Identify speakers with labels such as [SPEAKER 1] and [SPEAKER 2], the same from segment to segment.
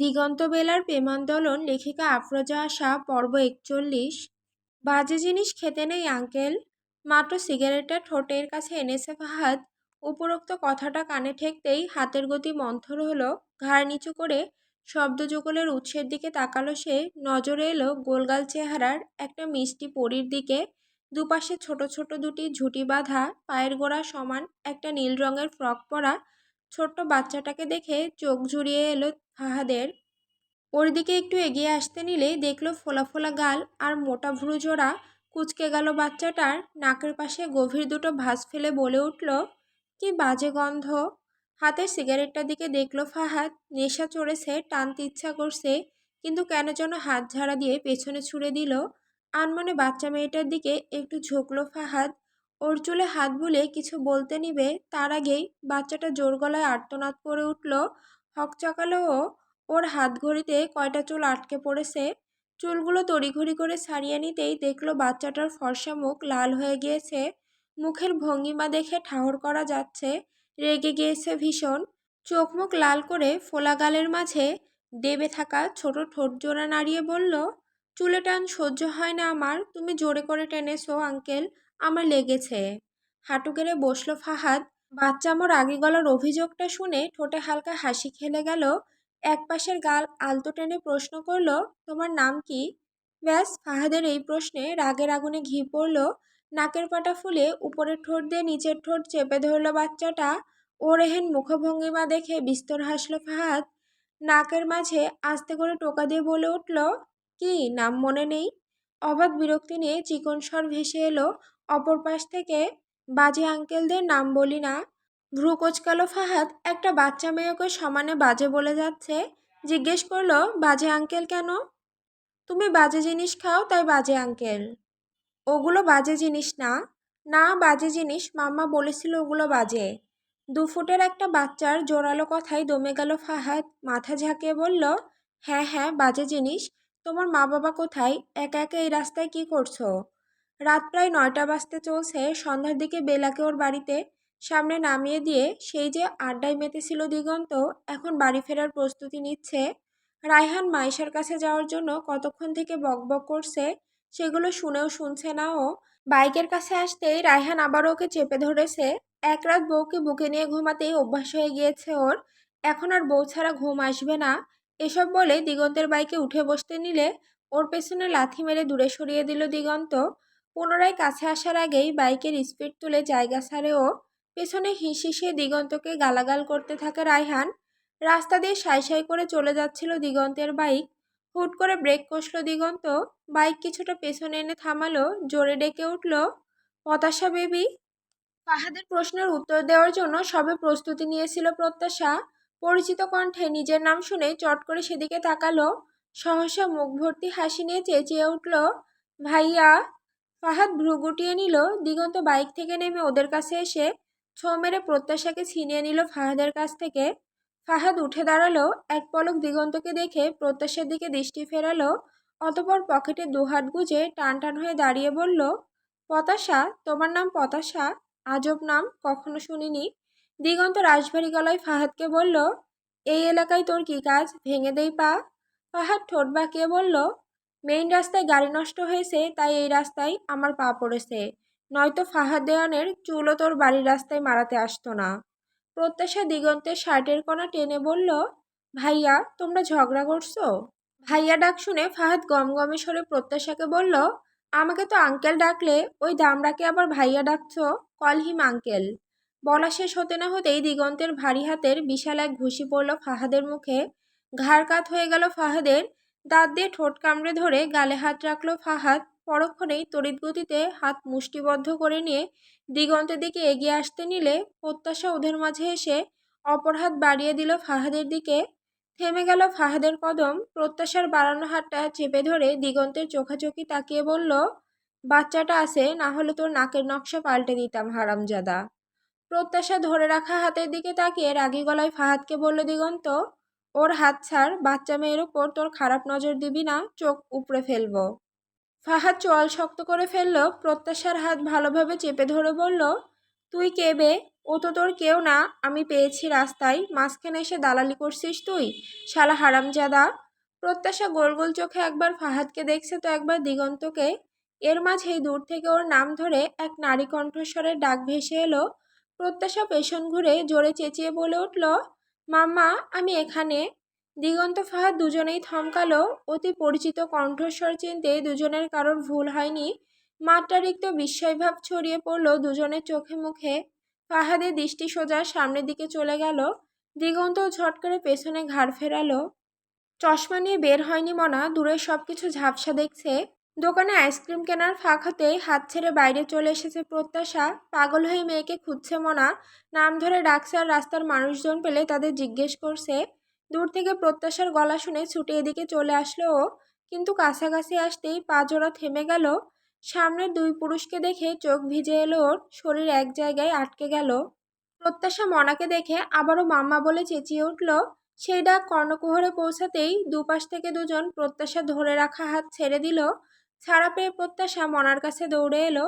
[SPEAKER 1] দিগন্ত বেলার প্রেমান্দোলন লেখিকা আফরোজা আশা পর্ব ৪১। বাজে জিনিস খেতে নেই আঙ্কেল। মাত্র সিগারেটটা ঠোঁটের কাছে এনেছে ফাহাদ। উপরোক্ত কথাটা কানে ঠেকতেই হাতের গতি মন্থর হলো। ঘাড় নিচু করে শব্দযুগলের উৎসের দিকে তাকালো সে। নজরে এলো গোলগাল চেহারার একটা মিষ্টি পরীর দিকে। দুপাশে ছোট ছোট দুটি ঝুঁটি বাঁধা, পায়ের গোড়া সমান একটা নীল রঙের ফ্রক পরা ছোট্ট বাচ্চাটাকে দেখে চোখ জুড়িয়ে এলো ফাহাদের। ওর দিকে একটু এগিয়ে আসতে নিলেই দেখলো ফোলা ফোলা গাল আর মোটা ভ্রু জোড়া। কুঁচকে গেল বাচ্চাটার। নাকের পাশে গভীর দুটো ভাঁজ ফেলে বলে উঠল, কি বাজে গন্ধ। হাতের সিগারেটটার দিকে দেখলো ফাহাদ। নেশা চড়েছে, টানতে ইচ্ছা করছে, কিন্তু কেন যেন হাত ঝাড়া দিয়ে পেছনে ছুড়ে দিল। আনমনে বাচ্চা মেয়েটার দিকে একটু ঝুঁকলো ফাহাদ। ওর চুলে হাত বুলে কিছু বলতে নিবে, তার আগেই বাচ্চাটা জোর গলায় আর্তনাদ করে উঠল। হকচকালো ও। ওর হাত ঘড়িতে কয়টা চুল আটকে পড়েছে। চুলগুলো তড়িঘড়ি করে ছাড়িয়ে নিতেই দেখলো বাচ্চাটার ফর্সা মুখ লাল হয়ে গিয়েছে। মুখের ভঙ্গিমা দেখে ঠাহর করা যাচ্ছে রেগে গিয়েছে ভীষণ। চোখ মুখ লাল করে ফোলা গালের মাঝে দেবে থাকা ছোট ঠোঁট জোড়া নাড়িয়ে বলল, চুলে টান সহ্য হয় না আমার, তুমি জোরে করে টেনেছো আঙ্কেল, আমার লেগেছে। হাঁটু গেড়ে বসলো ফাহাদ। বাচ্চা মোর আগে গলার অভিযোগটা শুনে ঠোঁটে হালকা হাসি খেলে গেল। একপাশের গাল আলতো টেনে প্রশ্ন করলো, তোমার নাম কি? ব্যাস, ফাহাদের এই প্রশ্নে রাগের আগুনে ঘি পড়ল। নাকের পাটা ফুলে উপরের ঠোঁট দিয়ে নিচের ঠোঁট চেপে ধরল বাচ্চাটা। ওর এহেন মুখভঙ্গিমা দেখে বিস্তর হাসল ফাহাদ। নাকের মাঝে আস্তে করে টোকা দিয়ে বলে উঠল, কি নাম মনে নেই? অবাধ বিরক্তি নিয়ে চিকন স্বর ভেসে এলো অপর পাশ থেকে, বাজে আঙ্কেলদের নাম বলি না। ভ্রু কোচকালো ফাহাদ। একটা বাচ্চা মেয়েকে সমানে বাজে বলে যাচ্ছে। জিজ্ঞেস করলো, বাজে আঙ্কেল কেন? তুমি বাজে জিনিস খাও তাই বাজে আঙ্কেল। ওগুলো বাজে জিনিস না। না বাজে জিনিস, মাম্মা বলেছিল ওগুলো বাজে। 2 ফুটের একটা বাচ্চার জোরালো কথায় দমে গেল ফাহাদ। মাথা ঝাঁকিয়ে বলল, হ্যাঁ হ্যাঁ বাজে জিনিস। তোমার মা বাবা কোথায়? একা একা এই রাস্তায় কি করছো? রাত প্রায় 9টা বাজতে চলছে। সন্ধ্যার দিকে বেলাকে ওর বাড়িতে সামনে নামিয়ে দিয়ে সেই যে আড্ডায় মেতেছিল দিগন্ত, এখন বাড়ি ফেরার প্রস্তুতি নিচ্ছে। রায়হান মাইশার কাছে যাওয়ার জন্য কতক্ষণ থেকে বকবক করছে, সেগুলো শুনেও শুনছে না ও। বাইকের কাছে আসতেই রায়হান আবারও ওকে চেপে ধরেছে। এক রাত বউকে বুকে নিয়ে ঘুমাতেই অভ্যাস হয়ে গিয়েছে ওর, এখন আর বউ ছাড়া ঘুম আসবে না। এসব বলে দিগন্তের বাইকে উঠে বসতে নিলে ওর পেছনে লাথি মেরে দূরে সরিয়ে দিল দিগন্ত। পুনরায় কাছে আসার আগেই বাইকের স্পিড তুলে জায়গা ছাড়ে ও। পেছনে হিসিয়ে দিগন্তকে গালাগাল করতে থাকে রায়হান। রাস্তা দিয়ে সাই সাই করে চলে যাচ্ছিল দিগন্তের বাইক। হুট করে ব্রেক কষল দিগন্ত। বাইক কিছুটা পেছনে এনে থামালো। জোরে ডেকে উঠল, পতাশা বেবি। ফাহাদের প্রশ্নের উত্তর দেওয়ার জন্য সবে প্রস্তুতি নিয়েছিল প্রত্যাশা। পরিচিত কণ্ঠে নিজের নাম শুনে চট করে সেদিকে তাকালো। সহসা মুখ ভর্তি হাসি নিয়ে চেঁচিয়ে উঠল, ভাইয়া। ফাহাদ ভ্রু গুটিয়ে নিল। দিগন্ত বাইক থেকে নেমে ওদের কাছে এসে ছো মেরে প্রত্যাশাকে ছিনিয়ে নিল ফাহাদের কাছ থেকে। ফাহাদ উঠে দাঁড়ালো। এক পলক দিগন্তকে দেখে প্রত্যাশার দিকে দৃষ্টি ফেরালো। অতপর পকেটে দুহাত গুজে টান টান হয়ে দাঁড়িয়ে বলল, পতাশা? তোমার নাম পতাশা? আজব নাম, কখনো শুনিনি। দিগন্ত রাশভারী গলায় ফাহাদকে বলল, এই এলাকায় তোর কি কাজ? ভেঙে দেই পা। ফাহাদ ঠোঁট বাঁকিয়ে বলল, মেইন রাস্তায় গাড়ি নষ্ট হয়েছে তাই এই রাস্তায় আমার পা পড়েছে, নয়তো ফাহাদ দেওয়ানের চুলও তোর বাড়ির রাস্তায় মারাতে আসতো না। প্রত্যাশা দিগন্তের শার্টের কোনা টেনে বলল, ভাইয়া তোমরা ঝগড়া করছো? ভাইয়া ডাক শুনে ফাহাদ গমগমে স্বরে প্রত্যাশাকে বলল, আমাকে তো আঙ্কেল ডাকলে, ওই দামড়াকে আবার ভাইয়া ডাকছো? Call him uncle. বলা শেষ হতে না হতেই দিগন্তের ভারী হাতের বিশাল এক ঘুষি পড়ল ফাহাদের মুখে। ঘাড় কাত হয়ে গেল ফাহাদের। দাঁত দিয়ে ঠোঁট কামড়ে ধরে গালে হাত রাখলো ফাহাদ। পরক্ষণেই তড়িৎ গতিতে হাত মুষ্টিবদ্ধ করে নিয়ে দিগন্তের দিকে এগিয়ে আসতে নিলে প্রত্যাশা ওদের মাঝে এসে অপর হাত বাড়িয়ে দিল ফাহাদের দিকে। থেমে গেল ফাহাদের কদম। প্রত্যাশার বাড়ানো হাতটা চেপে ধরে দিগন্তের চোখাচোখি তাকিয়ে বলল, বাচ্চাটা আছে, না হলে তোর নাকের নকশা পাল্টে দিতাম হারামজাদা। প্রত্যাশা ধরে রাখা হাতের দিকে তাকিয়ে রাগী গলায় ফাহাদকে বলল দিগন্ত, ওর হাত ছাড়, বাচ্চা মেয়ের ওপর তোর খারাপ নজর দিবি না, চোখ উপড়ে ফেলবো। ফাহাদ চোয়াল শক্ত করে ফেলল। প্রত্যাশার হাত ভালোভাবে চেপে ধরে বলল, তুই কে বে? ও তো তোর কেউ না, আমি পেয়েছি রাস্তায়, মাঝখানে এসে দালালি করছিস তুই, শালা হারামজাদা। প্রত্যাশা গোল গোল চোখে একবার ফাহাদকে দেখছে তো একবার দিগন্তকে। এর মাঝেই দূর থেকে ওর নাম ধরে এক নারী কণ্ঠস্বরের ডাক ভেসে এলো। প্রত্যাশা পেছন ঘুরে জোরে চেঁচিয়ে বলে উঠল, মাম্মা, আমি এখানে। দিগন্ত ফাহাদ দুজনেই থমকালো। অতি পরিচিত কণ্ঠস্বর চিনতে দুজনের কারোর ভুল হয়নি। মাত্রাতিরিক্ত বিস্ময়ভাব ছড়িয়ে পড়ল দুজনের চোখে মুখে। ফাহাদের দৃষ্টি সোজা সামনের দিকে চলে গেল। দিগন্ত ঝট করে পেছনে ঘাড় ফেরালো। চশমা নিয়ে বের হয়নি মনা, দূরের সবকিছু ঝাপসা দেখছে। দোকানে আইসক্রিম কেনার ফাঁক হতেই হাত ছেড়ে বাইরে চলে এসেছে প্রত্যাশা। পাগল হয়ে মেয়েকে খুঁজছে মনা। নাম ধরে ডাকছে আর রাস্তার মানুষজন পেলে তাদের জিজ্ঞেস করছে। দূর থেকে প্রত্যাশার গলা শুনে ছুটে এদিকে চলে আসলো ও, কিন্তু কাছাকাছি আসতেই পা জোড়া থেমে গেল। সামনের দুই পুরুষকে দেখে চোখ ভিজে এলো ওর, শরীর এক জায়গায় আটকে গেল। প্রত্যাশা মনাকে দেখে আবারও মাম্মা বলে চেঁচিয়ে উঠল। সেই ডাক কর্ণকুহরে পৌঁছাতেই দুপাশ থেকে দুজন প্রত্যাশা ধরে রাখা হাত ছেড়ে দিল। ছাড়া পেয়ে প্রত্যাশা মনার কাছে দৌড়ে এলো।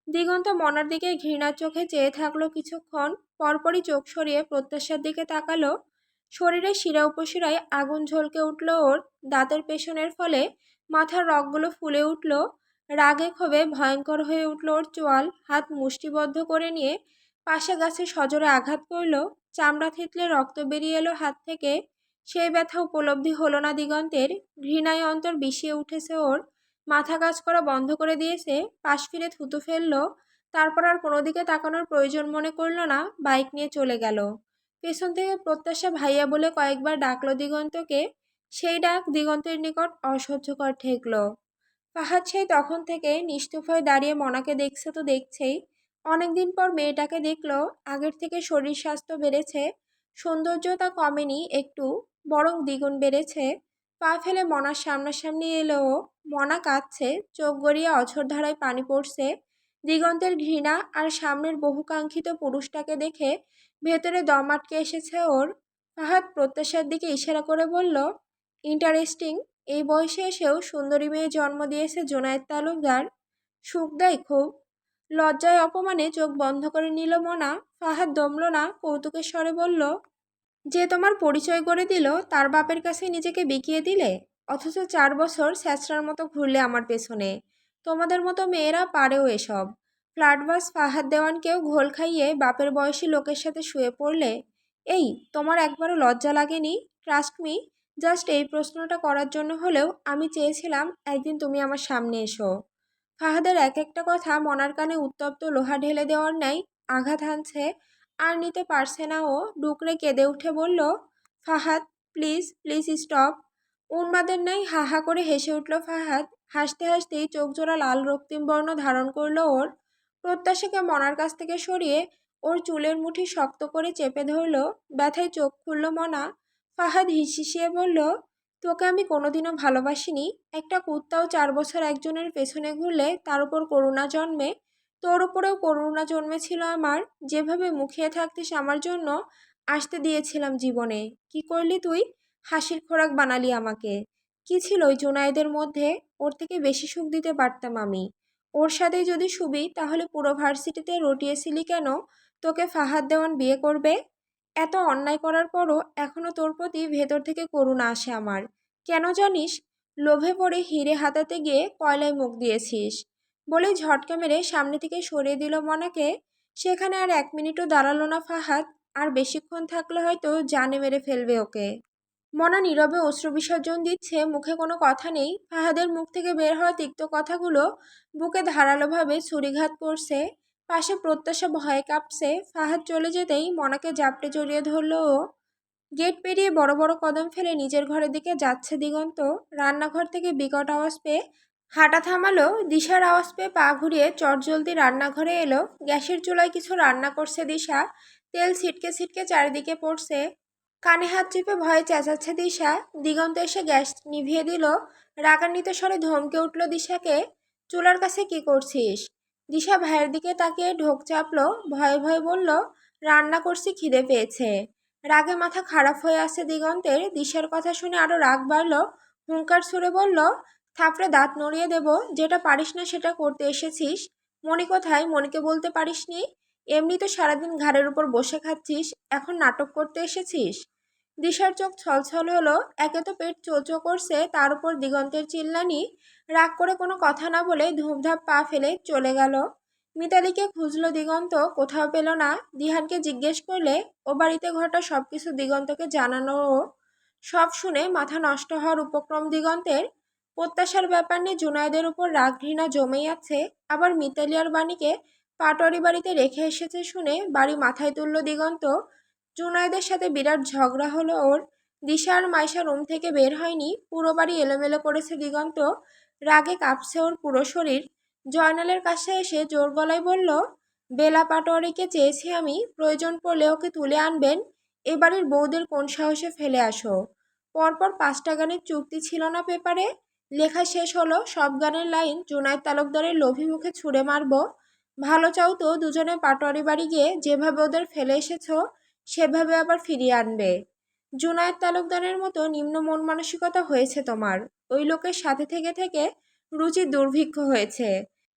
[SPEAKER 1] দিগন্ত মনার দিকে ঘৃণার চোখে চেয়ে থাকলো কিছুক্ষণ, পরপরই চোখ সরিয়ে প্রত্যাশার দিকে তাকালো। শরীরের শিরা উপশিরায় আগুন ঝলকে উঠল ওর, দাঁতের পেছনের ফলে মাথার রগগুলো ফুলে উঠল। রাগে ক্ষোভে ভয়ঙ্কর হয়ে উঠল ওর চোয়াল। হাত মুষ্টিবদ্ধ করে নিয়ে পাশে গাছে সজোরে আঘাত করল। চামড়া থেঁতলে রক্ত বেরিয়ে এলো হাত থেকে। সেই ব্যথা উপলব্ধি হলো না দিগন্তের। ঘৃণায় অন্তর বিষিয়ে উঠেছে ওর। মাথা কাজ করা বন্ধ করে দিয়েছে। পাশ ফিরে থুতু ফেলল। তারপর আর কোনো দিকে তাকানোর প্রয়োজন মনে করল না, বাইক নিয়ে চলে গেল। পেছন থেকে প্রত্যাশা ভাইয়া বলে কয়েকবার ডাকলো দিগন্তকে। সেই ডাক দিগন্তের নিকট অসহ্যকর ঠেকল। ফাহাদ সেই তখন থেকে নিস্তুপ হয়ে দাঁড়িয়ে মনাকে দেখছে তো দেখছেই। অনেকদিন পর মেয়েটাকে দেখলো। আগের থেকে শরীর স্বাস্থ্য বেড়েছে, সৌন্দর্যতা কমেনি একটু, বরং দ্বিগুণ বেড়েছে। পা ফেলে মনার সামনাসামনি এলো ও। মনা কাঁদছে, চোখ গড়িয়ে অঝোর ধারায় পানি পড়ছে। দিগন্তের ঘৃণা আর সামনের বহুকাঙ্ক্ষিত পুরুষটাকে দেখে ভেতরে দম আটকে এসেছে ওর। ফাহাদ প্রত্যাশার দিকে ইশারা করে বলল, ইন্টারেস্টিং, এই বয়সে এসেও সুন্দরী মেয়ে জন্ম দিয়েছে জোনায়েদ তালুকদার। সুখ দেয় খুব। লজ্জায় অপমানে চোখ বন্ধ করে নিল মনা। ফাহাদ দমল না, কৌতুকের স্বরে বলল, যে তোমার পরিচয় করে দিল তার বাপের কাছে নিজেকে বিকিয়ে দিলে, অথচ 4 বছর স্যাঁচড়ার মতো ঘুরলে আমার পেছনে। তোমাদের মতো মেয়েরা পারেও এসব। ফ্ল্যাটবাস ফাহাদ দেওয়ানকেও ঘোল খাইয়ে বাপের বয়সী লোকের সাথে শুয়ে পড়লে। এই, তোমার একবারও লজ্জা লাগেনি? ট্রাস্ট মি, জাস্ট এই প্রশ্নটা করার জন্য হলেও আমি চেয়েছিলাম একদিন তুমি আমার সামনে এসো। ফাহাদের এক একটা কথা মনার কানে উত্তপ্ত লোহা ঢেলে দেওয়ার ন্যায় আঘাত হানছে। আর নিতে পারছে না ও, ডুকরে কেঁদে উঠে বলল, ফাহাদ, প্লিজ প্লিজ স্টপ। উন্মাদের ন্যায় হা হা করে হেসে উঠল ফাহাদ। হাসতে হাসতেই চোখ জোড়া লাল রক্তিম বর্ণ ধারণ করলো ওর। প্রত্যাশাকে মনার কাছ থেকে সরিয়ে ওর চুলের মুঠি শক্ত করে চেপে ধরল। ব্যথায় চোখ খুলল মনা। ফাহাদ হিসিয়ে বলল, তোকে আমি কোনোদিনও ভালোবাসিনি। একটা কুত্তাও 4 বছর একজনের পেছনে ঘুরলে তার উপর করুণা জন্মে। তোর উপরেও করুণা জন্মেছিল আমার। যেভাবে মুখিয়ে থাকতিস আমার জন্য, আসতে দিয়েছিলাম জীবনে। কি করলি তুই? হাসির খোরাক বানালি আমাকে। কি ছিল ওই জুনায়েদের মধ্যে? ওর থেকে বেশি সুখ দিতে পারতাম আমি। ওর সাথেই যদি শুবি তাহলে পুরো ভার্সিটিতে রটিয়েছিলি কেন তোকে ফাহাদ দেওয়ান বিয়ে করবে? এত অন্যায় করার পরও এখনো তোর প্রতি ভেতর থেকে করুণা আসে আমার। কেন জানিস? লোভে পড়ে হিরে হাতাতে গিয়ে কয়লায় মুখ দিয়েছিস। বলেই ঝটকা মেরে সামনে থেকে সরিয়ে দিল মনাকে। সেখানে আর 1 মিনিটও দাঁড়ালো না ফাহাদ। আর বেশিক্ষণ থাকলে হয়তো জানে মেরে ফেলবে ওকে। মনা নীরবে অশ্রু বিসর্জন দিচ্ছে, মুখে কোনো কথা নেই। ফাহাদের মুখ থেকে বের হওয়া তিক্ত কথাগুলো বুকে ধারালোভাবে ছুরিঘাত করছে। পাশে প্রত্যাশা ভয়ে কাঁপছে। ফাহাদ চলে যেতেই মনাকে জাপটে জড়িয়ে ধরল ও। গেট পেরিয়ে বড় বড় কদম ফেলে নিজের ঘরের দিকে যাচ্ছে দিগন্ত। রান্নাঘর থেকে বিকট আওয়াজ পেয়ে হাঁটা থামালো। দিশার আওয়াজ পেয়ে পা ঘুরিয়ে চটজলদি রান্নাঘরে এলো। গ্যাসের চুলায় কিছু রান্না করছে দিশা। তেল ছিটকে ছিটকে চারিদিকে পড়ছে। কানে হাত চেপে ভয়ে চেঁচাচ্ছে দিশা। দিগন্ত এসে গ্যাস নিভিয়ে দিল। রাগান্বিত স্বরে ধমকে উঠল দিশাকে, চুলার কাছে কি করছিস? দিশা ভাইয়ের দিকে তাকিয়ে ঢোক চাপলো। ভয়ে ভয়ে বলল, রান্না করছি, খিদে পেয়েছে। রাগে মাথা খারাপ হয়ে আসছে দিগন্তের। দিশার কথা শুনে আরো রাগ বাড়ল। হুঙ্কার ছুড়ে বলল, থাপড়ে দাঁত নড়িয়ে দেব। যেটা পারিস না সেটা করতে এসেছিস। মণি কোথায়? মণিকে বলতে পারিসনি? এমনি তো সারাদিন ঘাড়ের উপর বসে খাচ্ছিস, এখন নাটক করতে এসেছিস? দিশার চোখ ছলছল হলো। একে তো পেট চোচো করছে, তার উপর দিগন্তের চিল্লানি। রাগ করে কোনো কথা না বলে ধূপধাপ পা ফেলে চলে গেল। মিতালিকে খুঁজলো দিগন্ত, কোথাও পেল না। দিহানকে জিজ্ঞেস করলে ও বাড়িতে ঘটা সবকিছু দিগন্তকে জানানো। সব শুনে মাথা নষ্ট হওয়ার উপক্রম দিগন্তের। প্রত্যাশার ব্যাপার নিয়ে জুনায়েদের উপর রাগ ঘৃণা জমেই আছে। আবার মিতালি আর বাণীকে পাটোয়ারি বাড়িতে রেখে এসেছে শুনে বাড়ি মাথায় তুলল দিগন্ত। জুনায়েদের সাথে বিরাট ঝগড়া হলো ওর। দিশা আর মাইশা রুম থেকে বের হয়নি, পুরো বাড়ি এলোমেলো করেছে দিগন্ত। রাগে কাঁপছে ওর পুরো শরীর। জয়নালের কাছে এসে জোর গলায় বলল, বেলা পাটোয়ারিকে চেয়েছি আমি, প্রয়োজন পড়লে ওকে তুলে আনবেন। এ বাড়ির বউদের কোন সাহসে ফেলে আসো? পরপর 5টা গানের চুক্তি ছিল না পেপারে? লেখা শেষ হলো, সব গানের লাইন জুনায়েদ তালুকদারের লোভী মুখে ছুঁড়ে মারব। ভালো চাও তো দুজনে পাটোয়ারি বাড়ি গিয়ে যেভাবে ওদের ফেলে এসেছো সেভাবে আবার ফিরিয়ে আনবে। জুনায়েদ তালুকদারের মতো নিম্ন মন মানসিকতা হয়েছে তোমার। ওই লোকের সাথে থেকে থেকে রুচির দুর্ভিক্ষ হয়েছে।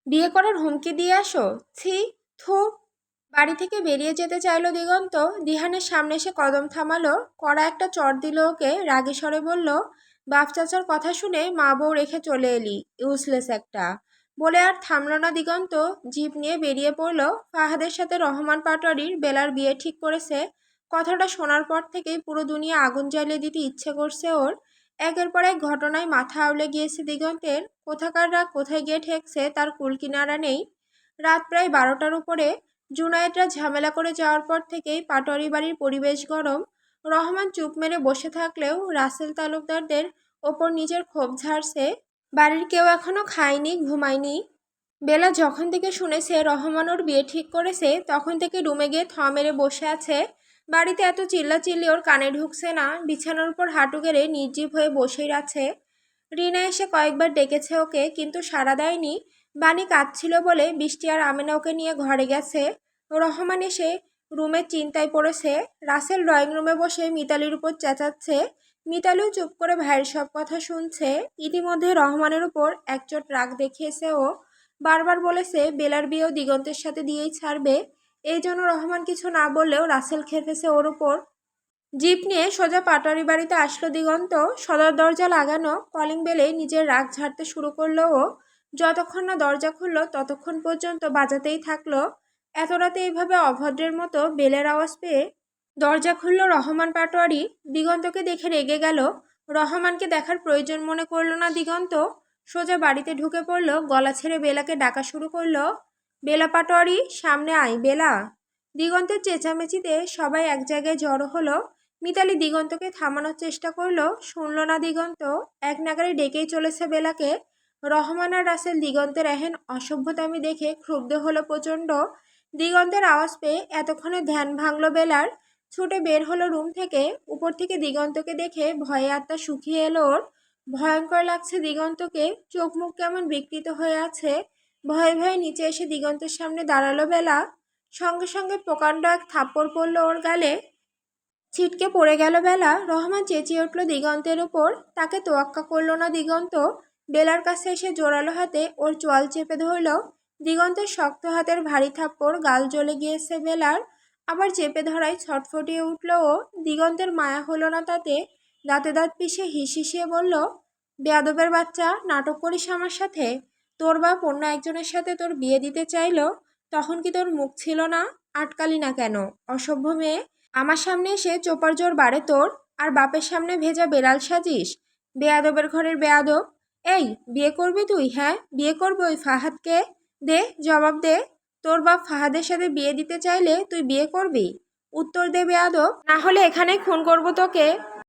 [SPEAKER 1] বিয়ে করার হুমকি দিয়ে আসো? ছি! থু! বাড়ি থেকে বেরিয়ে যেতে চাইলো দিগন্ত। দিহানের সামনে এসে কদম থামালো, কড়া একটা চড় দিল ওকে। রাগে স্বরে বলল, বাপ চাচার কথা শুনে মা বউ রেখে চলে এলি, ইউজলেস একটা। বলে আর থামলো না দিগন্ত, জিপ নিয়ে বেরিয়ে পড়ল। ফাহাদের সাথে রহমান পাটোয়ারির বেলার বিয়ে ঠিক করেছে। কথাটা শোনার পর থেকেই পুরো দুনিয়া আগুন জ্বালিয়ে দিতে ইচ্ছে করছে ওর। একের পর এক ঘটনায় মাথা আউলে গিয়েছে দিগন্তের। কোথাকার রাগ কোথায় গিয়ে ঠেকছে তার কুলকিনারা নেই। রাত প্রায় 12টার উপরে। জুনায়েদরা ঝামেলা করে যাওয়ার পর থেকেই পাটোয়ারি বাড়ির পরিবেশ গরম। রহমান চুপ মেরে বসে থাকলেও রাসেল তালুকদারদের ওপর নিজের ক্ষোভ ঝাড়ছে। বাড়ির কেউ এখনো খায়নি, ঘুমায়নি। বেলা যখন থেকে শুনেছে রহমান ওর বিয়ে ঠিক করেছে, তখন থেকে রুমে গিয়ে থ মেরে বসে আছে। বাড়িতে এত চিল্লাচিল্লি ওর কানে ঢুকছে না। বিছানার উপর হাঁটু গেড়ে নির্জীব হয়ে বসেই আছে। রিনা এসে কয়েকবার ডেকেছে ওকে, কিন্তু সাড়া দেয়নি। বাণী কাঁদছিল বলে বৃষ্টি আর আমেনা ওকে নিয়ে ঘরে গেছে। রহমান এসে রুমে চিন্তায় পড়েছে। রাসেল ড্রয়িং রুমে বসে মিতালির উপর চেঁচাচ্ছে। মিতালিও চুপ করে ভাইয়ের সব কথা শুনছে। ইতিমধ্যে রহমানের উপর একচোট রাগ দেখিয়েছে ও। বারবার বলেছে বেলার বিয়েও দিগন্তের সাথে দিয়েই ছাড়বে। এই জন্য রহমান কিছু না বললেও রাসেল খেপেছে ওর উপর। জিপ নিয়ে সোজা পাটোয়ারি বাড়িতে আসলো দিগন্ত। সদর দরজা লাগানো কলিং বেলে নিজের রাগ ঝাড়তে শুরু করলো ও। যতক্ষণ না দরজা খুললো ততক্ষণ পর্যন্ত বাজাতেই থাকলো। এত রাতে এইভাবে অভদ্রের মতো বেলের আওয়াজ পেয়ে দরজা খুলল রহমান পাটোয়ারি। দিগন্তকে দেখে রেগে গেল। রহমানকে দেখার প্রয়োজন মনে করলো না দিগন্ত। সোজা বাড়িতে ঢুকে পড়লো, গলা ছেড়ে বেলাকে ডাকা শুরু করলো, বেলা পাটোয়ারি, সামনে আয় বেলা। দিগন্তের চেঁচামেচিতে সবাই এক জায়গায় জড়ো হলো। মিতালি দিগন্তকে থামানোর চেষ্টা করলো, শুনল না দিগন্ত। এক নাগারে ডেকেই চলেছে বেলাকে। রহমান আর রাসেল দিগন্তের এহেন অসভ্যতামি দেখে ক্ষুব্ধ হলো প্রচণ্ড। দিগন্তের আওয়াজ পেয়ে এতক্ষণে ধ্যান ভাঙল বেলার। ছুটে বের হলো রুম থেকে। উপর থেকে দিগন্তকে দেখে ভয়ে আত্মা শুকিয়ে এলো ওর। ভয়ঙ্কর লাগছে দিগন্তকে, চোখ মুখ কেমন বিকৃত হয়ে আছে। ভয়ে ভয়ে নিচে এসে দিগন্তের সামনে দাঁড়ালো বেলা। সঙ্গে সঙ্গে প্রকাণ্ড এক থাপ্পড় পড়ল ওর গালে। ছিটকে পড়ে গেল বেলা। রহমান চেঁচিয়ে উঠল দিগন্তের উপর। তাকে তোয়াক্কা করলো না দিগন্ত। বেলার কাছে এসে জোরালো হাতে ওর চোয়াল চেপে ধরল। দিগন্তের শক্ত হাতের ভারী থাপ্পড় গাল জ্বলে গিয়েছে বেলার। আবার চেপে ধরায় ছটফটিয়ে উঠল ও। দিগন্তের মায়া হলো না তাতে। দাঁতে দাঁত পিষে হিসিয়ে বলল, বেয়াদবের বাচ্চা, নাটক করিস আমার সাথে? তোর বাপ অন্য একজনের সাথে তোর বিয়ে দিতে চাইলো, তখন কি তোর মুখ ছিল না? আটকালি না কেন? অসভ্য মেয়ে, আমার সামনে এসে চোপার জোর বাড়ে তোর, আর বাপের সামনে ভেজা বেড়াল সাজিস। বেয়াদবের ঘরের বেয়াদব। এই, বিয়ে করবি তুই? হ্যাঁ, বিয়ে করবি ওই ফাহাদকে? দে জবাব দে। তোর বাপ ফাহাদের সাথে বিয়ে দিতে চাইলে তুই বিয়ে করবি? উত্তর দে বেয়াদব, না হলে এখানেই খুন করব তোকে।